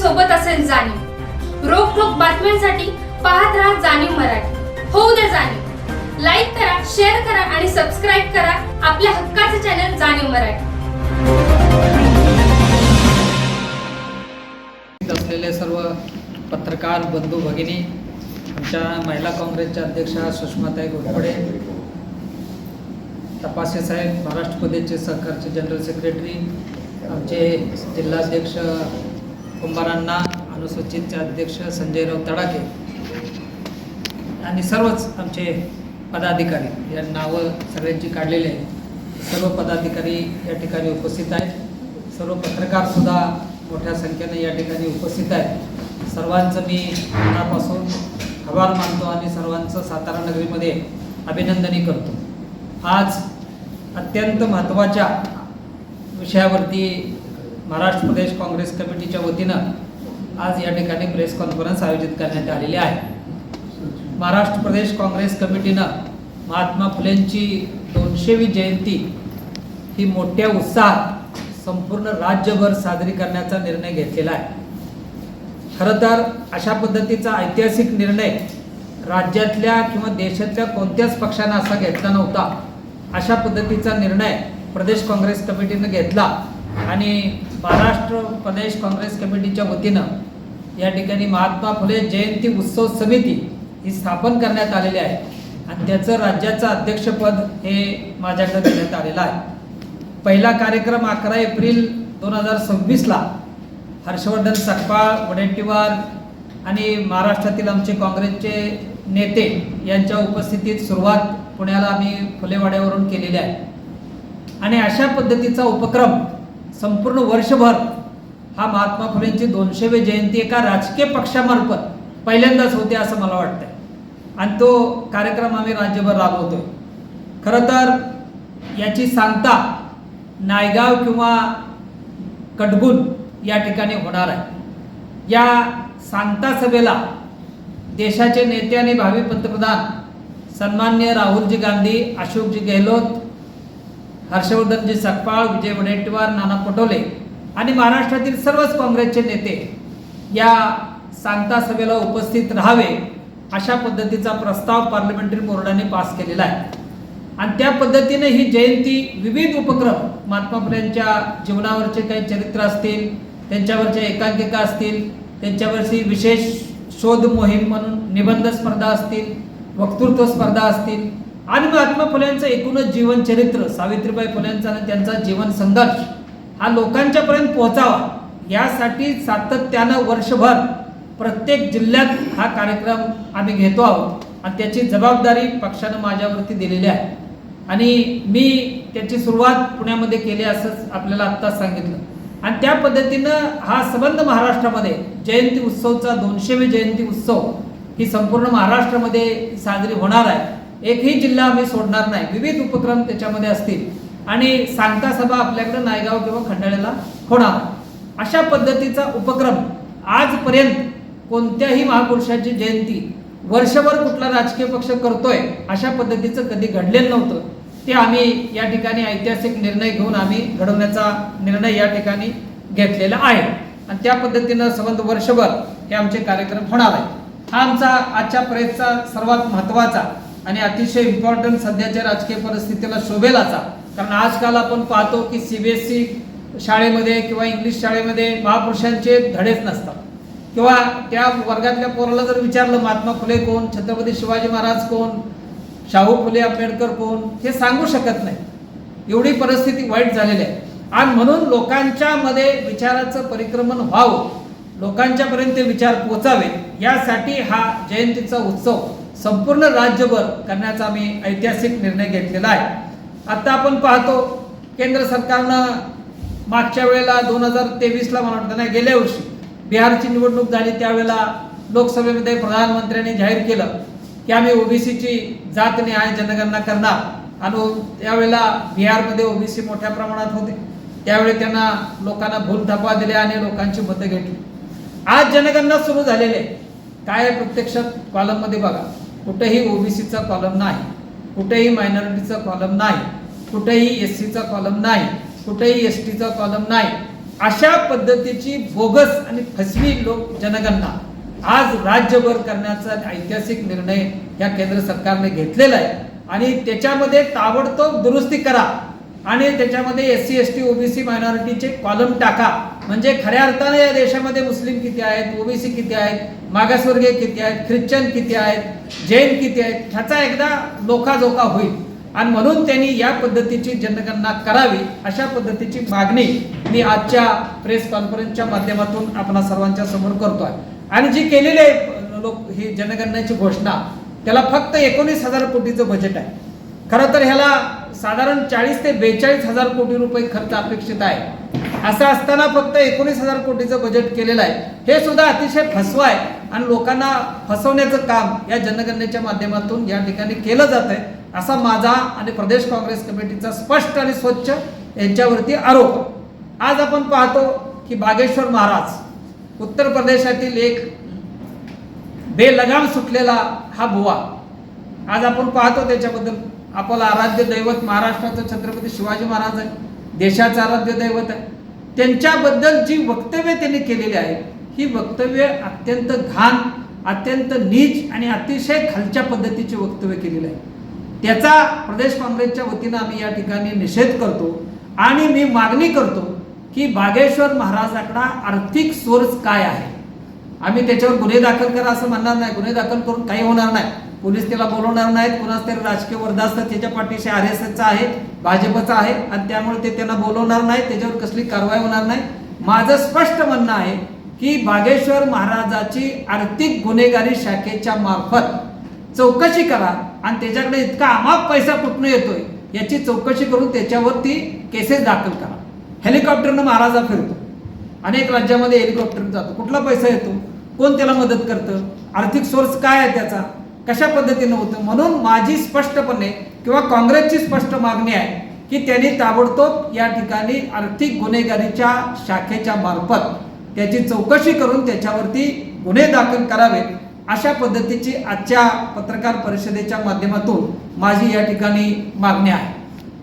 सोबत असेल जाणीव। रोखोक बातम्यांसाठी पाहत राहा जाणीव मराठी। होऊ द्या जाणीव। लाईक करा, शेअर करा आणि सबस्क्राईब करा आपल्या हक्काचे चॅनल जाणीव मराठी। असलेले सर्व पत्रकार बंधू भगिनी, आमच्या महिला काँग्रेसच्या अध्यक्षा सुषमाताई घोरपडे, तपासे साहेब, महाराष्ट्र प्रदेशचे सहकारचे जनरल सेक्रेटरी, आमचे जिल्हाध्यक्ष कुंभारांना, अनुसूचितचे अध्यक्ष संजयराव तडाखे आणि सर्वच आमचे पदाधिकारी, या नावं सगळ्यांची काढलेली आहेत। सर्व पदाधिकारी या ठिकाणी उपस्थित आहेत। सर्व पत्रकारसुद्धा मोठ्या संख्येने या ठिकाणी उपस्थित आहेत। सर्वांचं मी मनापासून आभार मानतो आणि सर्वांचं सातारा नगरीमध्ये अभिनंदनही करतो। आज अत्यंत महत्त्वाच्या विषयावरती महाराष्ट्र प्रदेश काँग्रेस कमिटीच्या वतीनं आज या ठिकाणी प्रेस कॉन्फरन्स आयोजित करण्यात आलेली आहे। महाराष्ट्र प्रदेश काँग्रेस कमिटीनं महात्मा फुलेंची 200वी जयंती ही मोठ्या उत्साहात संपूर्ण राज्यभर साजरी करण्याचा निर्णय घेतलेला आहे। खरं तर अशा पद्धतीचा ऐतिहासिक निर्णय राज्यातल्या किंवा देशातल्या कोणत्याच पक्षानं असा घेतला नव्हता। अशा पद्धतीचा निर्णय प्रदेश काँग्रेस कमिटीनं घेतला आणि महाराष्ट्र प्रदेश काँग्रेस कमिटीच्या वतीनं या ठिकाणी महात्मा फुले जयंती उत्सव समिती ही स्थापन करण्यात आलेली आहे आणि त्याचं राज्याचं अध्यक्षपद हे माझ्याकडे देण्यात आलेलं आहे। पहिला कार्यक्रम 11 एप्रिल 2026ला हर्षवर्धन सकपाळ, वडेट्टीवार आणि महाराष्ट्रातील आमचे काँग्रेसचे नेते यांच्या उपस्थितीत सुरुवात पुण्याला आम्ही फुलेवाड्यावरून केलेली आहे आणि अशा पद्धतीचा उपक्रम संपूर्ण वर्षभर हा महात्मा फुलेंची 200वी जयंती एका राजकीय पक्षामार्फत पहिल्यांदाच होते असं मला वाटतंय आणि तो कार्यक्रम आम्ही राज्यभर राबवतोय। खरं तर याची सांगता नायगाव किंवा कडगुण या ठिकाणी होणार आहे। या सांगता सभेला देशाचे नेते आणि भावी पंतप्रधान सन्माननीय राहुलजी गांधी, अशोकजी गेहलोत, हर्षवर्धनजी सकपाळ, विजय वडेट्टीवार, नाना पटोले आणि महाराष्ट्रातील सर्वच काँग्रेसचे नेते या सांगता सभेला उपस्थित राहावे अशा पद्धतीचा प्रस्ताव पार्लमेंटरी बोर्डाने पास केलेला आहे आणि त्या पद्धतीने ही जयंती विविध उपक्रम महात्मा फुलेंच्या जीवनावरचे काही चरित्र असतील, त्यांच्यावरच्या एकांकिका असतील, त्यांच्यावरची विशेष शोध मोहीम म्हणून निबंध स्पर्धा असतील, वक्तृत्व स्पर्धा असतील आणि महात्मा फुलेंचं एकूणच जीवन चरित्र, सावित्रीबाई फुलेंचा आणि त्यांचा जीवन संघर्ष हा लोकांच्यापर्यंत पोहोचावा यासाठी सातत्यानं वर्षभर प्रत्येक जिल्ह्यात हा कार्यक्रम आम्ही घेतो आहोत आणि त्याची जबाबदारी पक्षानं माझ्यावरती दिलेली आहे आणि मी त्याची सुरुवात पुण्यामध्ये केली असंच आपल्याला आत्ताच सांगितलं आणि त्या पद्धतीनं हा संबंध महाराष्ट्रामध्ये जयंती उत्सवचा 200वी जयंती उत्सव ही संपूर्ण महाराष्ट्रामध्ये साजरी होणार आहे। एकही जिल्हा आम्ही सोडणार नाही, विविध उपक्रम त्याच्यामध्ये असतील आणि सांगता सभा आपल्याकडे नायगाव किंवा खंडाळ्याला होणार। अशा पद्धतीचा उपक्रम आजपर्यंत कोणत्याही महापुरुषाची जयंती वर्षभर कुठला राजकीय पक्ष करतोय अशा पद्धतीचं कधी घडलेलं नव्हतं। ते आम्ही या ठिकाणी ऐतिहासिक निर्णय घेऊन आम्ही घडवण्याचा निर्णय या ठिकाणी घेतलेला आहे आणि त्या पद्धतीनं संबंध वर्षभर हे आमचे कार्यक्रम होणार आहे। हा आमचा आजच्या प्रेसचा सर्वात महत्त्वाचा आणि अतिशय इम्पॉर्टंट सध्याच्या राजकीय परिस्थितीला शोभेल असा, कारण आजकाल आपण पाहतो की CBSE शाळेमध्ये किंवा इंग्लिश शाळेमध्ये महापुरुषांचे धडेच नसतात किंवा त्या वर्गातल्या पोराला जर विचारलं महात्मा फुले कोण, छत्रपती शिवाजी महाराज कोण, शाहू फुले आंबेडकर कोण हे सांगू शकत नाही। एवढी परिस्थिती वाईट झालेली आहे आणि म्हणून लोकांच्या मध्ये विचाराचं परिक्रमण व्हावं, लोकांच्यापर्यंत विचार पोचावे यासाठी हा जयंतीचा उत्सव संपूर्ण राज्यभर करण्याचा आम्ही ऐतिहासिक निर्णय घेतलेला आहे। आता आपण पाहतो केंद्र सरकारनं मागच्या वेळेला 2023ला मला वाटतं नाही, गेल्या वर्षी बिहारची निवडणूक झाली त्यावेळेला लोकसभेमध्ये प्रधानमंत्र्यांनी जाहीर केलं की आम्ही ओबीसीची जात न्याय जनगणना करणार आणि त्यावेळेला बिहारमध्ये ओबीसी मोठ्या प्रमाणात होते। त्यावेळी त्यांना लोकांना भूलथापा दिल्या आणि लोकांची मतं घेतली। आज जनगणना सुरू झालेली आहे, काय प्रत्यक्षात कॉलममध्ये बघा, कुठेही ओबीसीचा कॉलम नाही, कुठेही मायनॉरिटीचा कॉलम नाही, कुठेही SCचा कॉलम नाही, कुठेही STचा कॉलम नाही। अशा पद्धतीची बोगस आणि फसवी लोक जनगणना आज राज्यभर करण्याचा ऐतिहासिक निर्णय या केंद्र सरकारने घेतलेला आहे आणि त्याच्यामध्ये ताबडतोब दुरुस्ती करा आणि त्याच्यामध्ये SC ST OBC मायनॉरिटीचे कॉलम टाका. म्हणजे खऱ्या अर्थाने या देशामध्ये मुस्लिम किती आहेत, OBC किती आहेत, मागासवर्गीय किती आहेत, ख्रिश्चन किती आहेत, जैन किती आहेत, ह्याचा एकदा लोकाजोका होईल. आणि म्हणून त्यांनी या पद्धतीची जनगणना करावी अशा पद्धतीची मागणी मी आजच्या प्रेस कॉन्फरन्सच्या माध्यमातून आपणा सर्वांच्या समोर करतोय. आणि जी केलेली आहे लोक ही जनगणनेची घोषणा, त्याला फक्त 19,000 कोटीचं बजेट आहे. खरं तर ह्याला साधारण 40 ते 42,000 कोटी रुपये खर्च अपेक्षित आहे. असं असताना फक्त 19,000 कोटीचं बजेट केलेलं आहे. हे सुद्धा अतिशय फसवा आहे आणि लोकांना फसवण्याचं काम या जनगणनेच्या माध्यमातून या ठिकाणी केलं जात आहे असा माझा आणि प्रदेश काँग्रेस कमिटीचा स्पष्ट आणि स्वच्छ यांच्यावरती आरोप. आज आपण पाहतो की बागेश्वर महाराज उत्तर प्रदेशातील एक बेलगाम सुटलेला हा बुवा, आज आपण पाहतो त्याच्याबद्दल आपलं आराध्य दैवत महाराष्ट्राचं छत्रपती शिवाजी महाराज आहे, देशाचं आराध्य दैवत आहे. त्यांच्याबद्दल जी वक्तव्य त्यांनी केलेली आहेत ही वक्तव्य अत्यंत घाण, अत्यंत नीच आणि अतिशय खालच्या पद्धतीची वक्तव्य केलेली आहे. त्याचा प्रदेश काँग्रेसच्या वतीनं आम्ही या ठिकाणी निषेध करतो आणि मी मागणी करतो की बागेश्वर महाराजाकडा आर्थिक सोर्स काय आहे. आम्ही त्याच्यावर गुन्हे दाखल करा असं म्हणणार नाही. गुन्हे दाखल करून काही होणार नाही. पोलीस त्याला बोलवणार नाहीत. कुणाच तरी राजकीय वर्धास्त त्याच्या पाठीशी RSSचा आहे, भाजपचा आहे आणि त्यामुळे ते त्यांना बोलवणार नाही. त्याच्यावर कसली कारवाई होणार नाही. माझं स्पष्ट म्हणणं आहे की बागेश्वर महाराजाची आर्थिक गुन्हेगारी शाखेच्या मार्फत चौकशी करा आणि त्याच्याकडे इतका अमाप पैसा कुठून येतोय याची चौकशी करून त्याच्यावरती केसेस दाखल करा. हेलिकॉप्टरनं महाराजा फिरतो, अनेक राज्यामध्ये हेलिकॉप्टर जातो, कुठला पैसा येतो, कोण त्याला मदत करतं, आर्थिक सोर्स काय आहे त्याचा, कशा पद्धतीनं होतं. म्हणून माझी स्पष्टपणे किंवा काँग्रेसची स्पष्ट मागणी आहे की त्यांनी ताबडतोब या ठिकाणी आर्थिक गुन्हेगारीच्या शाखेच्या मार्फत त्याची चौकशी करून त्याच्यावरती गुन्हे दाखल करावेत अशा पद्धतीची आजच्या पत्रकार परिषदेच्या माध्यमातून माझी या ठिकाणी मागणी आहे.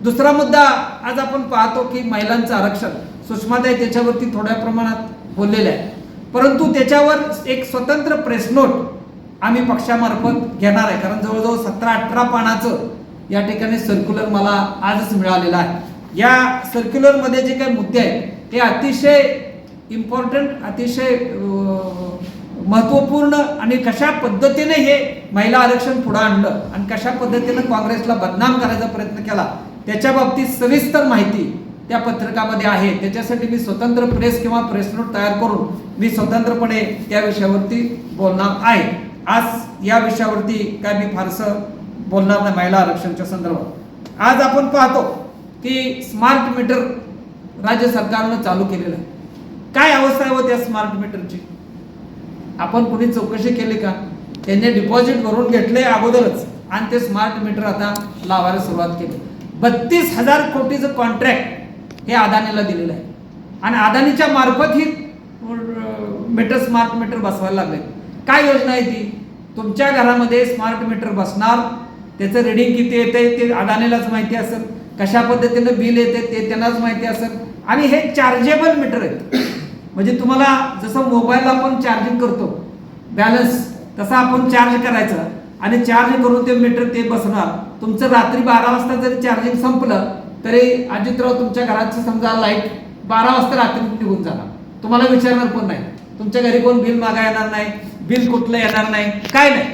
दुसरा मुद्दा, आज आपण पाहतो की महिलांचं आरक्षण, सुषमाताई त्याच्यावरती थोड्या प्रमाणात बोललेले आहे, परंतु त्याच्यावर एक स्वतंत्र प्रेस नोट आम्ही पक्षामार्फत घेणार आहे. कारण जवळजवळ 17-18 पानाचं या ठिकाणी सर्क्युलर मला आजच मिळालेलं आहे. या सर्क्युलरमध्ये जे काही मुद्दे आहेत ते अतिशय इम्पॉर्टंट, अतिशय महत्त्वपूर्ण आणि कशा पद्धतीने हे महिला आरक्षण पुढे आणलं आणि कशा पद्धतीने काँग्रेसला बदनाम करायचा प्रयत्न केला त्याच्या बाबतीत सविस्तर माहिती त्या पत्रकामध्ये आहे. त्याच्यासाठी मी स्वतंत्र प्रेस किंवा प्रेस नोट तयार करून मी स्वतंत्रपणे त्या विषयावरती बोलणार आहे. आज या विषयावरती काय मी फारसं बोलणार नाही महिला आरक्षणाच्या संदर्भात. आज आपण पाहतो की स्मार्ट मीटर राज्य सरकारनं चालू केलेलं आहे. काय अवस्था आहे व त्या स्मार्ट मीटरची आपण कुणी चौकशी केली का? त्यांनी डिपॉझिट भरून घेतले अगोदरच आणि ते स्मार्ट मीटर आता लावायला सुरुवात केली. 32,000 कोटीचं कॉन्ट्रॅक्ट हे अदानीला दिलेलं आहे आणि अदानीच्या मार्फत ही मीटर स्मार्ट मीटर बसवायला लागले. काय योजना आहे ती? तुमच्या घरामध्ये स्मार्ट मीटर बसणार, त्याचं रिडिंग किती येते ते अदानीलाच माहिती असेल, कशा पद्धतीनं बिल येते ते त्यांनाच माहिती असेल आणि हे चार्जेबल मीटर आहेत. म्हणजे तुम्हाला जसं मोबाईलला आपण चार्जिंग करतो बॅलन्स, तसा आपण चार्ज करायचं आणि चार्ज करून ते मीटर ते बसणार. तुमचं रात्री 12 वाजता जरी चार्जिंग संपलं तरी अजितराव तुमच्या घराचं समजा लाईट 12 वाजता रात्री निघून जाणार, तुम्हाला विचारणार पण नाही. तुमच्या घरी कोण बिल मागा येणार नाही, बिल कुठलं येणार नाही, काय नाही.